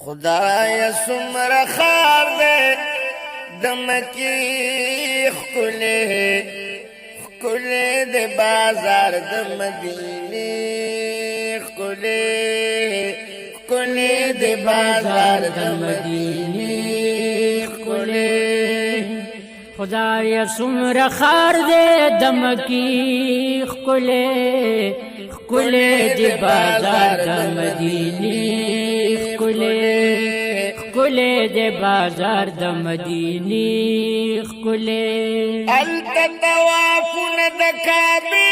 خدای سمر خار دے دمکی خکلے خکلے دے بازار دمدینے خکلے خکلے دے بازار دمدینے خکلے خدای سمر خار دے دمکی خکلے خکلے دے بازار دمدینے خکلے دے بازار دمدینے خکلے التا توافن دکابی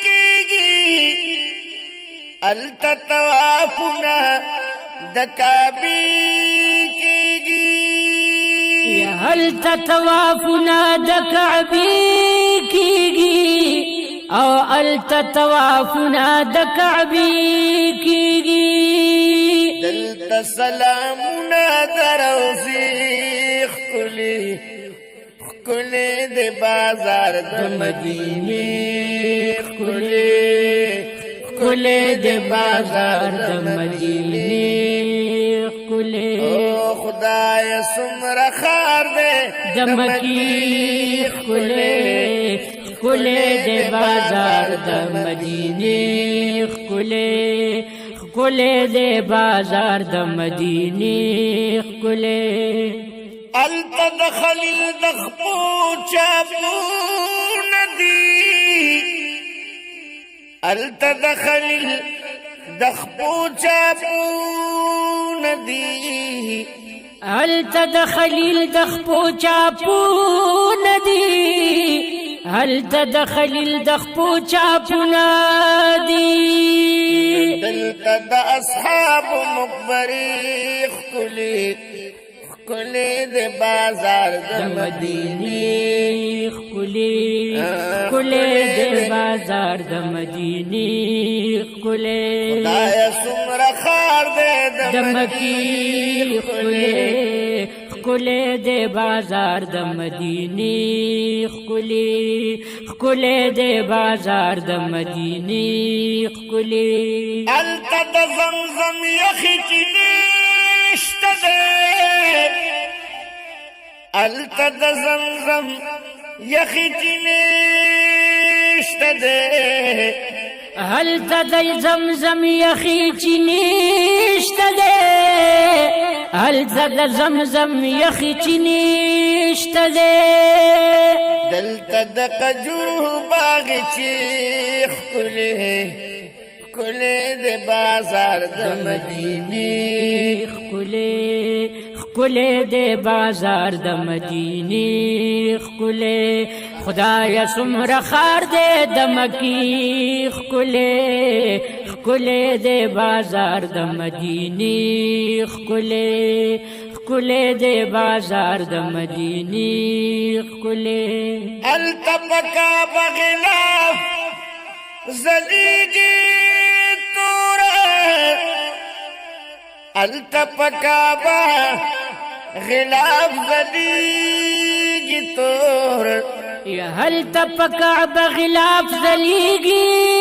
کیگی التا توافن دکابی کیگی هل تتوافنا دکعبی کیگی او التتوافنا دکعبی کیگی دلتا سلامنا دروزی خکلی خکلی دے بازار دمدینے خکلی خکلے دے بازار دمدینے خکلے خدای سمر خار دے دمکی خکلے خکلے دے بازار دمدینے خکلے خکلے دے بازار دمدینے خکلے التا دخلی دخپو چاپو ندی التا دخلی دخپو چاپو ندی هل تدخل دخپو چاپو ندی هل تدخل دخپو چاپو ندی دلتا دا اصحاب مقبری خکلی خکلی دے بازار دمدینے خکلے خکلے دے بازار دمدینے خکلے خدای سمر خار دے دمکی خکلے خکلے دے بازار دمدینے خکلے خکلے دے بازار دمدینے خکلے التا دا زمزم یخی چنیشت دے التا دا زمزم یخی چنیشت دے هل تدی زمزم یخی چنیشت دے هل تد زمزم یخی چنیشت دے دلتا دا قجور باغی چیخ خکلی دے بازار دمدینے خکلے خکلے دے بازار دمدینے خکلے خدای سمر خار دے دمکی خکلے خکلے دے بازار دمدینے خکلے خکلے دے بازار دمدینے خکلے التا پکا بغلاف زلیگی التا پکا بغلاف زلیگی تور هل تپکع بغلاف زلیگی